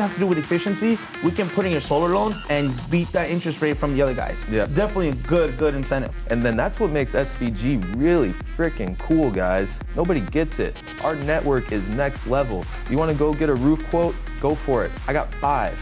has to do with efficiency, we can put in your solar loan and beat that interest rate from the other guys. Yeah. It's definitely a good incentive. And then that's what makes SVG really freaking cool, guys. Nobody gets it. Our network is next level. You want to go get a roof quote? Go for it. I got 5.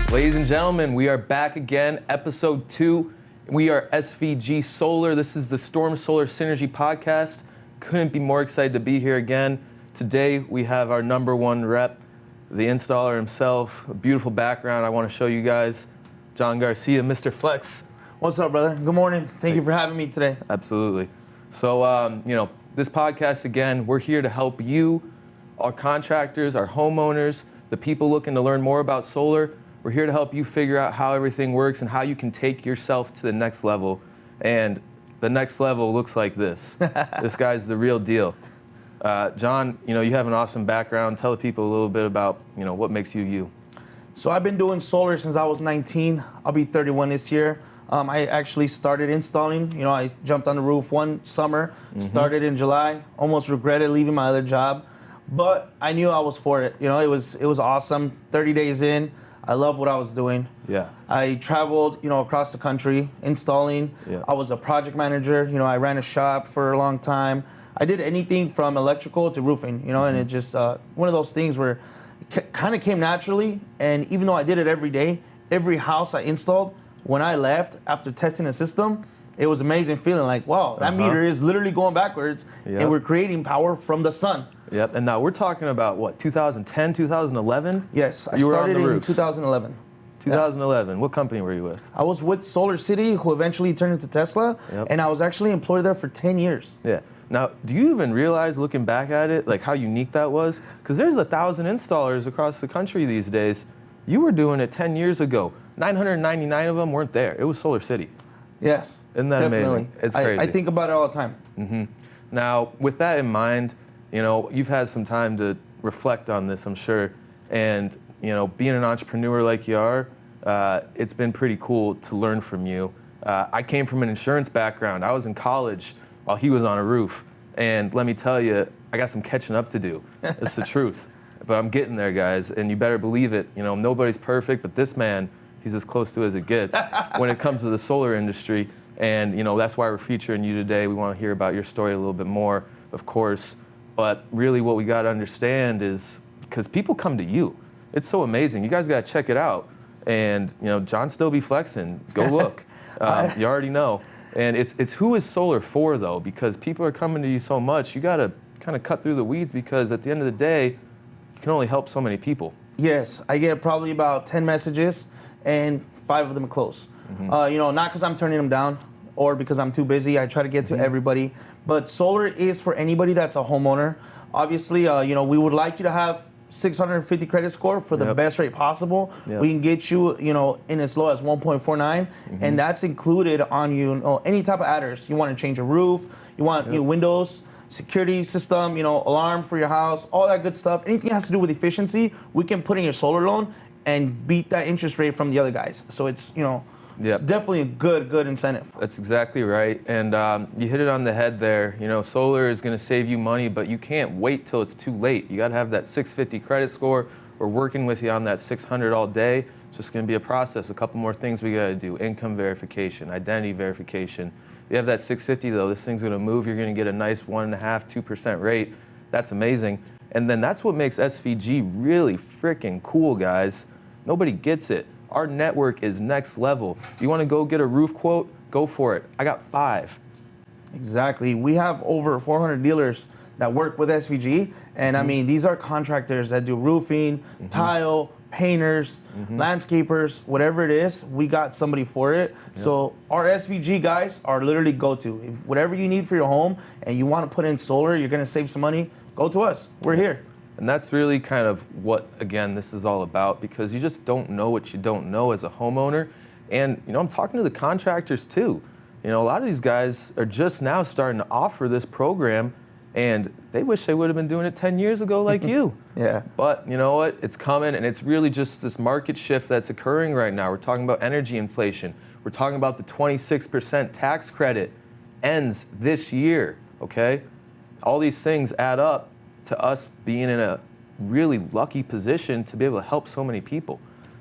Ladies and gentlemen, we are back again, episode 2. We are SVG Solar. This is the Storm Solar Synergy podcast. Couldn't be more excited to be here again. Today, we have our number 1 rep, the installer himself, a beautiful background I want to show you guys, Jon Garcia, Mr. Flex. What's up, brother? Good morning. Thank you for having me today. Absolutely. So, this podcast, again, we're here to help you, our contractors, our homeowners, the people looking to learn more about solar. We're here to help you figure out how everything works and how you can take yourself to the next level. And the next level looks like this. This guy's the real deal. Jon, you have an awesome background. Tell the people a little bit about, what makes you you. So I've been doing solar since I was 19. I'll be 31 this year. I actually started installing. I jumped on the roof one summer, started in July, almost regretted leaving my other job, but I knew I was for it. It was awesome. 30 days in, I love what I was doing. Yeah. I traveled, across the country installing. Yeah. I was a project manager. I ran a shop for a long time. I did anything from electrical to roofing, and it just one of those things where it kind of came naturally. And even though I did it every day, every house I installed, when I left after testing the system, it was an amazing feeling like, wow, that meter is literally going backwards and we're creating power from the sun. Yep, and now we're talking about what, 2010, 2011? Yes, I started in 2011. 2011, yeah. What company were you with? I was with Solar City, who eventually turned into Tesla, and I was actually employed there for 10 years. Yeah. Now, do you even realize, looking back at it, like how unique that was? Because there's 1,000 installers across the country these days. You were doing it 10 years ago. 999 of them weren't there. It was Solar City. Yes, isn't that definitely amazing? It's crazy. I think about it all the time. Now, with that in mind, you've had some time to reflect on this, I'm sure. And, being an entrepreneur like you are, it's been pretty cool to learn from you. I came from an insurance background. I was in college while he was on a roof. And let me tell you, I got some catching up to do. It's the truth. But I'm getting there, guys, and you better believe it. Nobody's perfect, but this man, he's as close to it as it gets when it comes to the solar industry. And, that's why we're featuring you today. We want to hear about your story a little bit more, of course. But really what we got to understand is, because people come to you. It's so amazing. You guys got to check it out. And, Jon still be flexing. Go look. You already know. And it's who is solar for, though, because people are coming to you so much. You got to kind of cut through the weeds, because at the end of the day, you can only help so many people. Yes, I get probably about 10 messages, and 5 of them close. Not because I'm turning them down or because I'm too busy. I try to get to everybody. But solar is for anybody that's a homeowner. Obviously, we would like you to have 650 credit score for the best rate possible. We can get you, in as low as 1.49, and that's included on any type of adders. You want to change a roof, you want windows, security system, alarm for your house, all that good stuff. Anything that has to do with efficiency, we can put in your solar loan and beat that interest rate from the other guys. So it's, it's definitely a good incentive. That's exactly right. And you hit it on the head there. Solar is going to save you money, but you can't wait till it's too late. You got to have that 650 credit score. We're working with you on that 600 all day. It's just going to be a process. A couple more things we got to do. Income verification, identity verification. You have that 650 though, this thing's going to move. You're going to get a nice 1.5%, 2% rate. That's amazing. And then that's what makes SVG really freaking cool, guys. Nobody gets it. Our network is next level. You want to go get a roof quote? Go for it. I got 5. Exactly. We have over 400 dealers that work with SVG. And I mean, these are contractors that do roofing, tile, painters, landscapers, whatever it is, we got somebody for it. So our SVG guys are literally go-to. If whatever you need for your home and you want to put in solar, you're going to save some money, go to us. We're here. And that's really kind of what, again, this is all about, because you just don't know what you don't know as a homeowner. And, I'm talking to the contractors too. A lot of these guys are just now starting to offer this program, and they wish they would have been doing it 10 years ago like you. Yeah. But you know what? It's coming, and it's really just this market shift that's occurring right now. We're talking about energy inflation. We're talking about the 26% tax credit. ends this year, okay? All these things add up to us being in a really lucky position to be able to help so many people.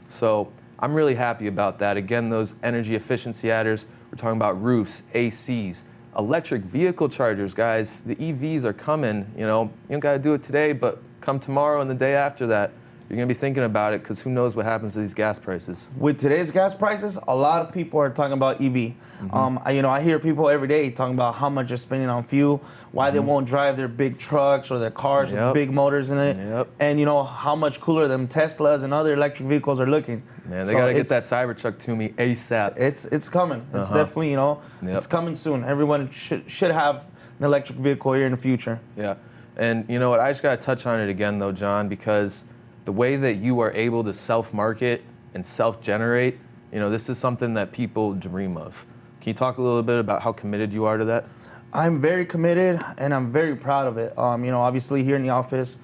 So I'm really happy about that. Again, those energy efficiency adders, we're talking about roofs, ACs, electric vehicle chargers, guys. The EVs are coming, you don't gotta do it today, but come tomorrow and the day after that, you're gonna be thinking about it, because who knows what happens to these gas prices. With today's gas prices, a lot of people are talking about EV. I hear people every day talking about how much they're spending on fuel, why they won't drive their big trucks or their cars with big motors in it, and how much cooler them Teslas and other electric vehicles are looking. Man, they gotta get that Cybertruck to me ASAP. It's coming. It's definitely, it's coming soon. Everyone should have an electric vehicle here in the future. Yeah, and you know what? I just gotta touch on it again though, John, because the way that you are able to self-market and self-generate, this is something that people dream of. Can you talk a little bit about how committed you are to that? I'm very committed, and I'm very proud of it. Obviously here in the office,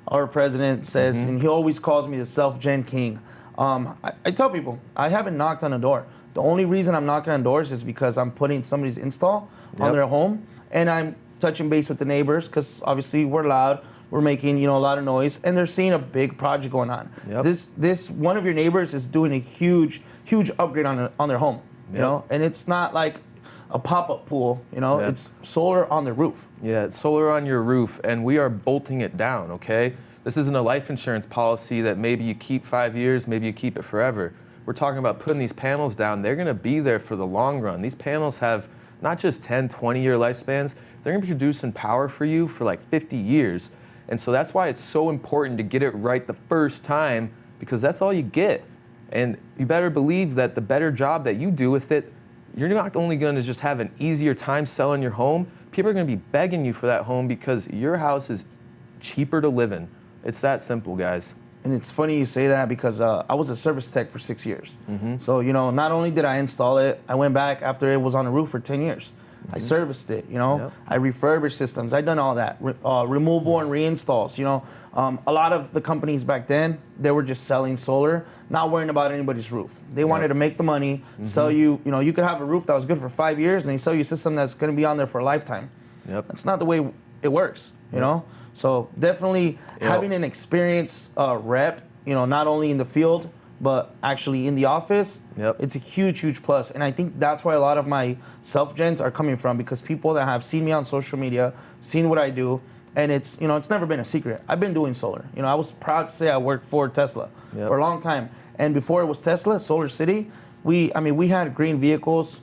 our president says, and he always calls me the self-gen king. I tell people, I haven't knocked on a door. The only reason I'm knocking on doors is because I'm putting somebody's install on their home, and I'm touching base with the neighbors, because obviously we're loud. We're making, a lot of noise, and they're seeing a big project going on. This one of your neighbors is doing a huge upgrade on their home, and it's not like a pop-up pool, it's solar on the roof. Yeah, it's solar on your roof, and we are bolting it down, okay? This isn't a life insurance policy that maybe you keep 5 years, maybe you keep it forever. We're talking about putting these panels down. They're gonna be there for the long run. These panels have not just 10, 20-year lifespans, they're gonna be producing power for you for like 50 years. And so that's why it's so important to get it right the first time, because that's all you get. And you better believe that the better job that you do with it, you're not only going to just have an easier time selling your home, people are going to be begging you for that home because your house is cheaper to live in. It's that simple, guys. And it's funny you say that, because I was a service tech for 6 years. So, not only did I install it, I went back after it was on the roof for 10 years. I serviced it, I refurbished systems. I done all that, removal and reinstalls. A lot of the companies back then, they were just selling solar, not worrying about anybody's roof. They wanted to make the money, sell you. You could have a roof that was good for 5 years, and they sell you a system that's going to be on there for a lifetime. That's not the way it works. So definitely having an experienced rep, not only in the field, but actually in the office, it's a huge plus. And I think that's why a lot of my self-gens are coming from, because people that have seen me on social media, seen what I do, and it's never been a secret. I've been doing solar. I was proud to say I worked for Tesla for a long time. And before it was Tesla, Solar City, we had green vehicles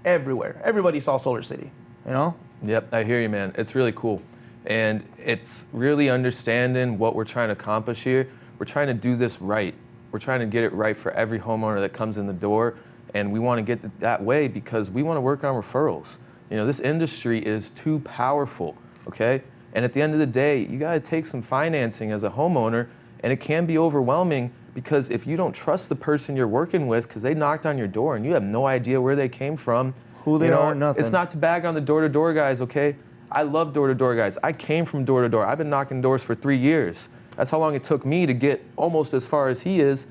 everywhere. Everybody saw Solar City, Yep, I hear you, man. It's really cool. And it's really understanding what we're trying to accomplish here. We're trying to do this right. We're trying to get it right for every homeowner that comes in the door, and we want to get it that way because we want to work on referrals. This industry is too powerful, okay? And at the end of the day, you got to take some financing as a homeowner, and it can be overwhelming because if you don't trust the person you're working with because they knocked on your door and you have no idea where they came from, who they are, nothing. It's not to bag on the door-to-door guys, okay? I love door-to-door guys. I came from door-to-door. I've been knocking doors for 3 years. That's how long it took me to get almost as far as he is.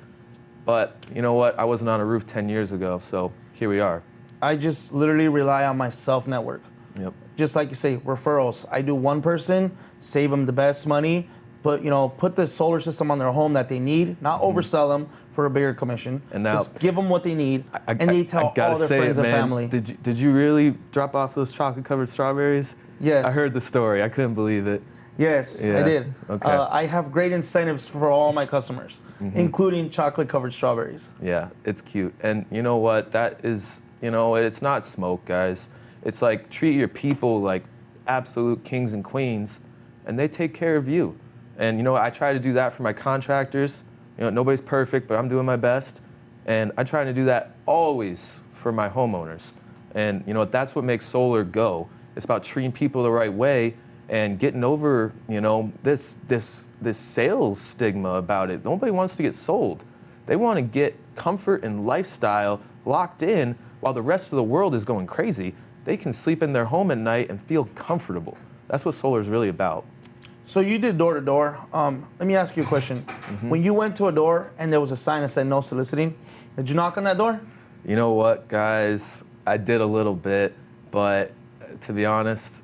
But you know what? I wasn't on a roof 10 years ago, so here we are. I just literally rely on my self-network. Just like you say, referrals. I do one person, save them the best money, put the solar system on their home that they need, not oversell them for a bigger commission. And now, just give them what they need, and they tell all their friends and family. Did you really drop off those chocolate-covered strawberries? Yes. I heard the story. I couldn't believe it. Yes, I did. Okay. I have great incentives for all my customers, including chocolate-covered strawberries. Yeah, it's cute. And you know what? That is, it's not smoke, guys. It's like treat your people like absolute kings and queens, and they take care of you. And I try to do that for my contractors. Nobody's perfect, but I'm doing my best. And I try to do that always for my homeowners. And that's what makes solar go. It's about treating people the right way and getting over, this sales stigma about it. Nobody wants to get sold. They want to get comfort and lifestyle locked in while the rest of the world is going crazy. They can sleep in their home at night and feel comfortable. That's what solar is really about. So you did door to door. Let me ask you a question. When you went to a door and there was a sign that said no soliciting, did you knock on that door? You know what, guys? I did a little bit, but to be honest,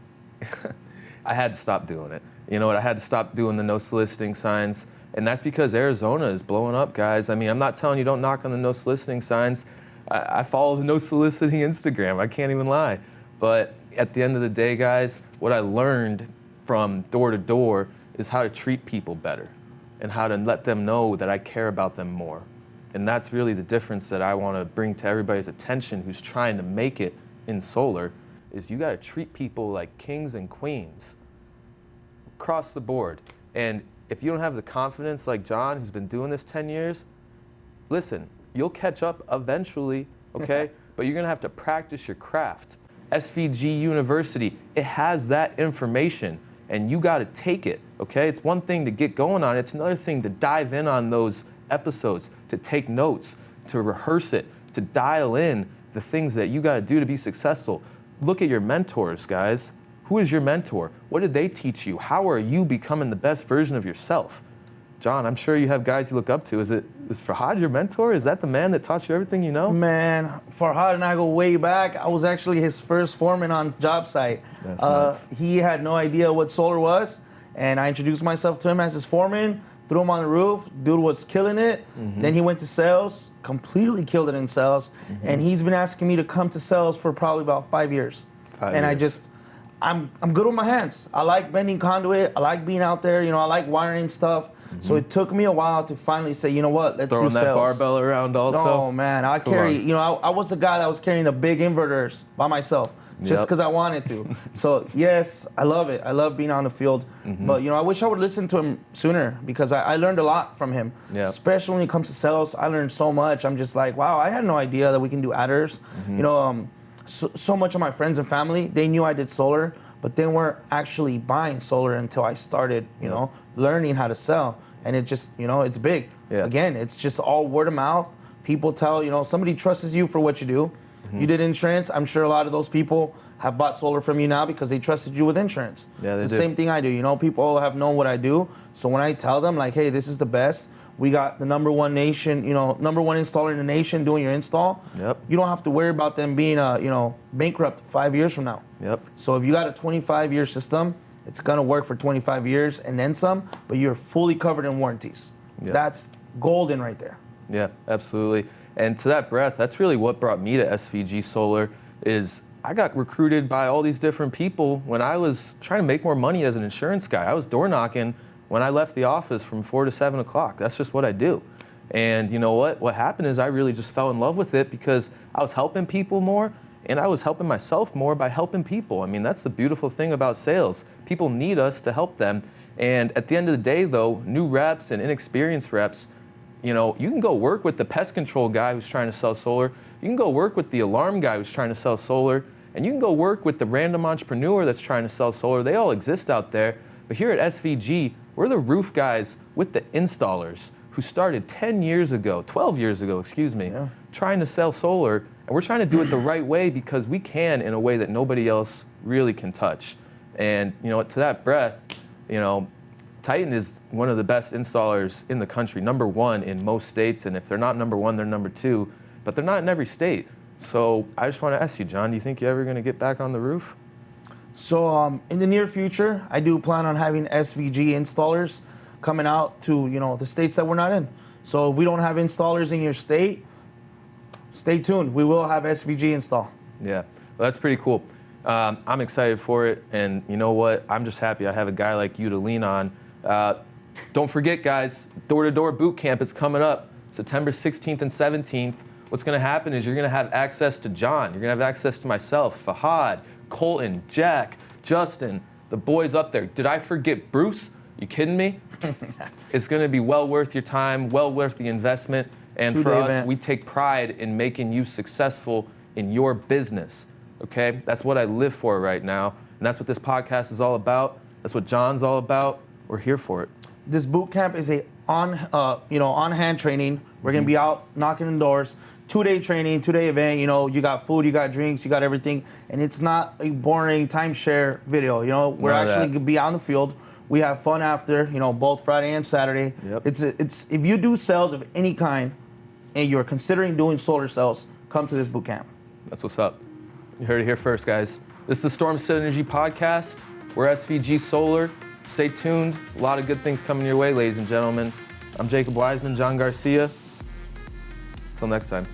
I had to stop doing it. You know what? I had to stop doing the no soliciting signs. And that's because Arizona is blowing up, guys. I mean, I'm not telling you don't knock on the no soliciting signs. I follow the no soliciting Instagram. I can't even lie. But at the end of the day, guys, what I learned from door to door is how to treat people better and how to let them know that I care about them more. And that's really the difference that I want to bring to everybody's attention who's trying to make it in solar, is you got to treat people like kings and queens across the board. And if you don't have the confidence like Jon, who's been doing this 10 years, listen, you'll catch up eventually, okay? But you're gonna have to practice your craft. SVG University, it has that information and you gotta take it, okay? It's one thing to get going on, it's another thing to dive in on those episodes, to take notes, to rehearse it, to dial in the things that you gotta do to be successful. Look at your mentors, guys. Who is your mentor? What did they teach you? How are you becoming the best version of yourself? Jon, I'm sure you have guys you look up to. Is Farhad your mentor? Is that the man that taught you everything you know? Man, Farhad and I go way back. I was actually his first foreman on job site. That's nuts. He had no idea what solar was, and I introduced myself to him as his foreman, threw him on the roof. Dude was killing it. Then he went to sales, completely killed it in sales, and he's been asking me to come to sales for probably about 5 years. I'm good with my hands. I like bending conduit. I like being out there. You know, I like wiring stuff. So it took me a while to finally say, you know what, let's Throwing do sales. that barbell around also? No, man, I was the guy that was carrying the big inverters by myself just because I wanted to. So yes, I love it. I love being on the field. But, you know, I wish I would listen to him sooner because I learned a lot from him. Especially when it comes to sales, I learned so much. I'm just like, wow, I had no idea that we can do adders. You know, so much of my friends and family, they knew I did solar, but they weren't actually buying solar until I started, you know, learning how to sell. And it just, you know, it's big. Again, it's just all word of mouth. People tell, you know, somebody trusts you for what you do. You did insurance. I'm sure a lot of those people have bought solar from you now because they trusted you with insurance. It's the same thing I do. You know, people have known what I do. So when I tell them like, hey, this is the best, we got the #1 nation, you know, #1 installer in the nation doing your install. You don't have to worry about them being, you know, bankrupt 5 years from now. So if you got a 25-year system, it's gonna work for 25 years and then some, but you're fully covered in warranties. That's golden right there. Yeah, absolutely. And to that breath, that's really what brought me to SVG Solar. Is I got recruited by all these different people when I was trying to make more money as an insurance guy. I was door knocking when I left the office from 4 to 7 o'clock. That's just what I do. And you know what? What happened is I really just fell in love with it because I was helping people more and I was helping myself more by helping people. I mean, that's the beautiful thing about sales. People need us to help them. And at the end of the day, though, new reps and inexperienced reps, you know, you can go work with the pest control guy who's trying to sell solar. You can go work with the alarm guy who's trying to sell solar. And you can go work with the random entrepreneur that's trying to sell solar. They all exist out there. But here at SVG, we're the roof guys with the installers who started 10 years ago, 12 years ago, excuse me, trying to sell solar. And we're trying to do it the right way because we can in a way that nobody else really can touch. And, you know, to that breath, you know, Titan is one of the best installers in the country, #1 in most states. And if they're not #1, they're #2, but they're not in every state. So I just want to ask you, Jon, do you think you're ever going to get back on the roof? So in the near future, I do plan on having SVG installers coming out to, you know, the states that we're not in. So if we don't have installers in your state, stay tuned. We will have SVG install. Yeah, well, that's pretty cool. I'm excited for it. And you know what? I'm just happy I have a guy like you to lean on. Don't forget, guys, door-to-door boot camp is coming up September 16th and 17th. What's going to happen is you're going to have access to Jon. You're going to have access to myself, Fahad, Colton, Jack, Justin, the boys up there. Did I forget Bruce? You kidding me? It's going to be well worth your time, well worth the investment. And for us, we take pride in making you successful in your business. Okay? That's what I live for right now. And that's what this podcast is all about. That's what Jon's all about. We're here for it. This boot camp is a on-hand training. We're gonna be out knocking on doors. 2-day training, 2-day event. You know, you got food, you got drinks, you got everything, and it's not a boring timeshare video. You know, we're actually gonna be out in the field. We have fun after. You know, both Friday and Saturday. It's if you do sales of any kind, and you're considering doing solar sales, come to this boot camp. That's what's up. You heard it here first, guys. This is the Storm Synergy Podcast. We're SVG Solar. Stay tuned. A lot of good things coming your way, ladies and gentlemen. I'm Jacob Weisman, Jon Garcia. Till next time.